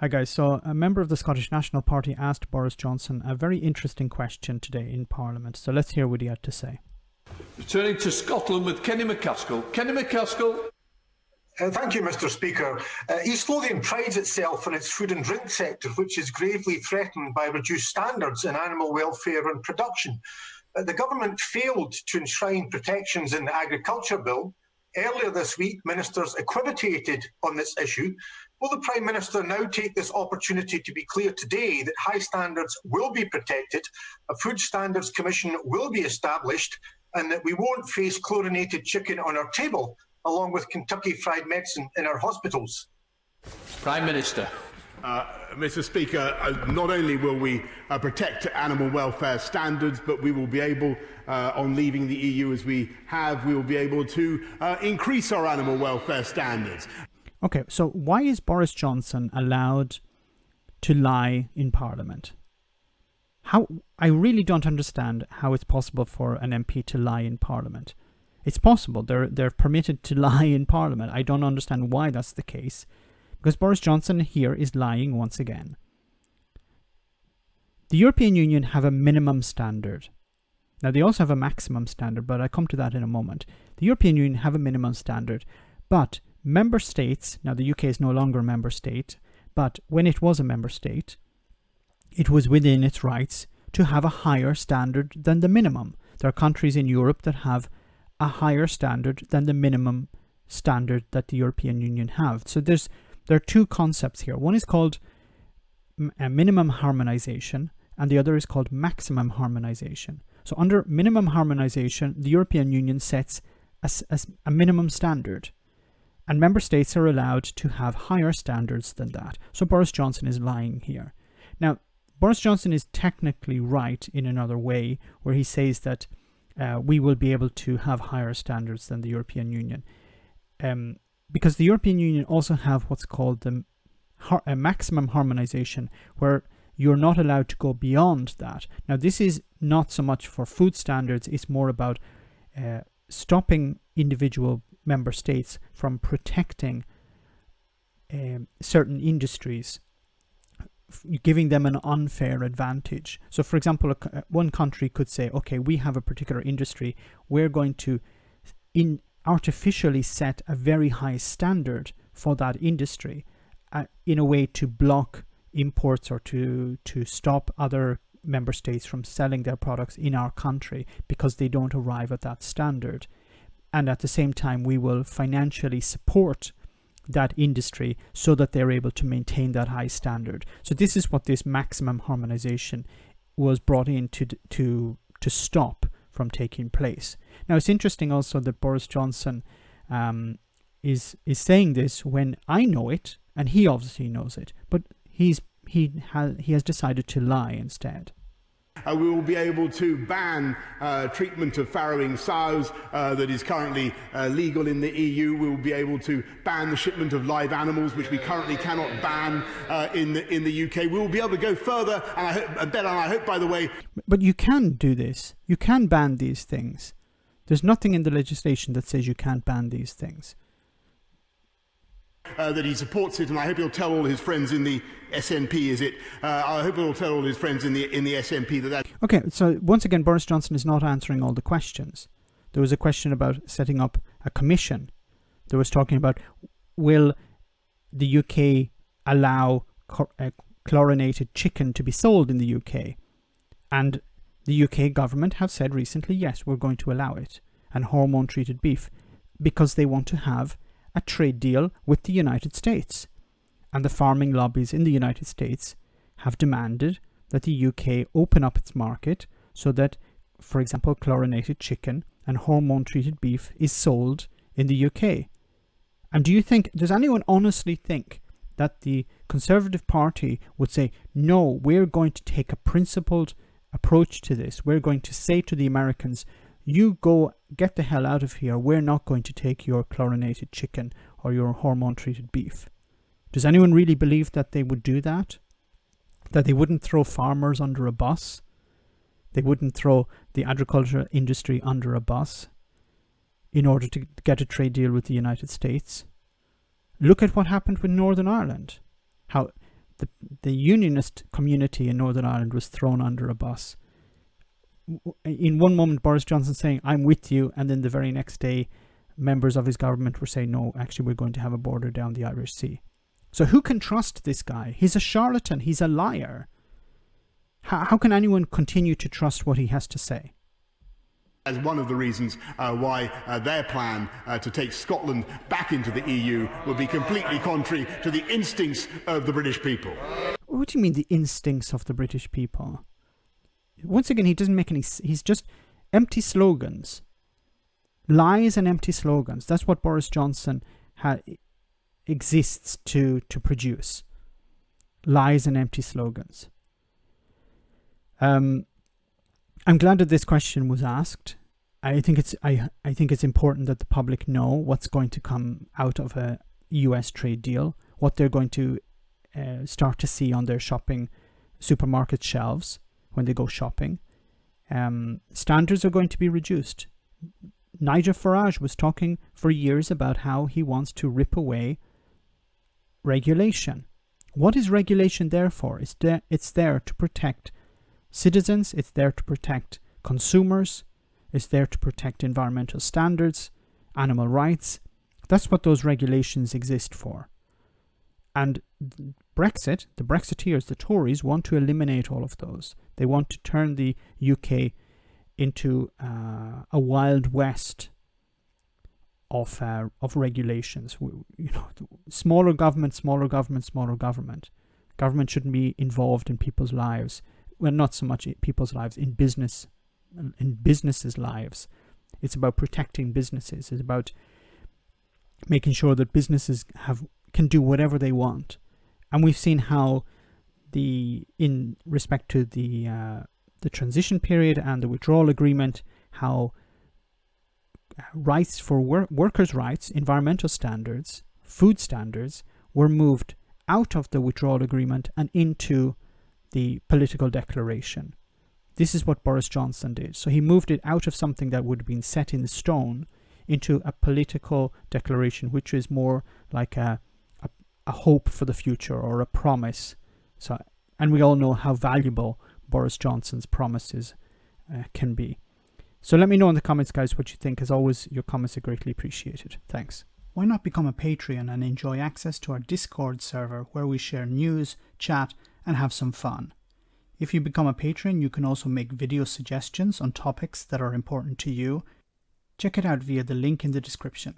Hi guys, so a member of the Scottish National Party asked Boris Johnson a very interesting question today in Parliament. So let's hear what he had to say. Returning to Scotland with Kenny McCaskill. Kenny McCaskill. Thank you, Mr. Speaker. East Lothian prides itself on its food and drink sector, which is gravely threatened by reduced standards in animal welfare and production. The government failed to enshrine protections in the Agriculture Bill. Earlier this week, ministers equivocated on this issue. Will the Prime Minister now take this opportunity to be clear today that high standards will be protected, a Food Standards Commission will be established, and that we won't face chlorinated chicken on our table, along with Kentucky Fried Medicine in our hospitals? Prime Minister. Mr. Speaker, not only will we protect animal welfare standards, but we will be able, on leaving the EU as we have, we will be able to increase our animal welfare standards. Okay, so why is Boris Johnson allowed to lie in Parliament? I really don't understand how it's possible for an MP to lie in Parliament. It's possible. They're permitted to lie in Parliament. I don't understand why that's the case. Because Boris Johnson here is lying once again. The European Union have a minimum standard. Now, they also have a maximum standard, but I'll come to that in a moment. The European Union have a minimum standard, but member states, now the UK is no longer a member state, but when it was a member state, it was within its rights to have a higher standard than the minimum. There are countries in Europe that have a higher standard than the minimum standard that the European Union have. So there are two concepts here. One is called minimum harmonization, and the other is called maximum harmonization. So under minimum harmonization, the European Union sets a minimum standard, and member states are allowed to have higher standards than that. So Boris Johnson is lying here. Now, Boris Johnson is technically right in another way, where he says that we will be able to have higher standards than the European Union. Because the European Union also have what's called the maximum harmonization, where you're not allowed to go beyond that. Now, this is not so much for food standards, it's more about stopping individual member states from protecting certain industries, giving them an unfair advantage. So, for example, one country could say, okay, we have a particular industry, we're going to artificially set a very high standard for that industry in a way to block imports or to stop other member states from selling their products in our country because they don't arrive at that standard. And at the same time, we will financially support that industry so that they're able to maintain that high standard. So this is what this maximum harmonization was brought in to stop from taking place. Now, it's interesting also that Boris Johnson is saying this when I know it, and he obviously knows it, but he has decided to lie instead. We will be able to ban treatment of farrowing sows that is currently legal in the EU. We will be able to ban the shipment of live animals, which we currently cannot ban in the UK. We will be able to go further, and I hope, by the way... But you can do this. You can ban these things. There's nothing in the legislation that says you can't ban these things. That he supports it, and I hope he'll tell all his friends in the SNP, I hope he'll tell all his friends in the SNP that... Okay, so once again, Boris Johnson is not answering all the questions. There was a question about setting up a commission. There was talking about, will the UK allow chlorinated chicken to be sold in the UK? And the UK government have said recently, yes, we're going to allow it, and hormone-treated beef, because they want to have a trade deal with the United States. And the farming lobbies in the United States have demanded that the UK open up its market so that, for example, chlorinated chicken and hormone-treated beef is sold in the UK. And does anyone honestly think that the Conservative Party would say, no, we're going to take a principled approach to this. We're going to say to the Americans, you go get the hell out of here. We're not going to take your chlorinated chicken or your hormone-treated beef. Does anyone really believe that they would do that? That they wouldn't throw farmers under a bus? They wouldn't throw the agriculture industry under a bus in order to get a trade deal with the United States? Look at what happened with Northern Ireland. How the unionist community in Northern Ireland was thrown under a bus. In one moment, Boris Johnson saying, I'm with you, and then the very next day, members of his government were saying, no, actually, we're going to have a border down the Irish Sea. So who can trust this guy? He's a charlatan. He's a liar. How can anyone continue to trust what he has to say? As one of the reasons why their plan to take Scotland back into the EU would be completely contrary to the instincts of the British people. What do you mean the instincts of the British people? Once again, he doesn't make any... He's just empty slogans. Lies and empty slogans. That's what Boris Johnson exists to produce. Lies and empty slogans. I'm glad that this question was asked. I think it's important that the public know what's going to come out of a US trade deal, what they're going to start to see on their supermarket shelves when they go shopping. Standards are going to be reduced. Nigel Farage was talking for years about how he wants to rip away regulation. What is regulation there for? It's there to protect citizens, it's there to protect consumers, it's there to protect environmental standards, animal rights. That's what those regulations exist for. And Brexit, the Brexiteers, the Tories, want to eliminate all of those. They want to turn the UK into a wild west of regulations. Smaller government, smaller government, smaller government. Government shouldn't be involved in people's lives. Well, not so much in people's lives, in businesses' lives. It's about protecting businesses. It's about making sure that businesses can do whatever they want. And we've seen how in respect to the transition period and the withdrawal agreement, how rights for workers' rights, environmental standards, food standards were moved out of the withdrawal agreement and into the political declaration. This is what Boris Johnson did. So he moved it out of something that would have been set in stone into a political declaration, which is more like a hope for the future or a promise. And we all know how valuable Boris Johnson's promises can be. So let me know in the comments, guys, what you think. As always, your comments are greatly appreciated. Thanks. Why not become a Patreon and enjoy access to our Discord server where we share news, chat, and have some fun. If you become a patron, you can also make video suggestions on topics that are important to you. Check it out via the link in the description.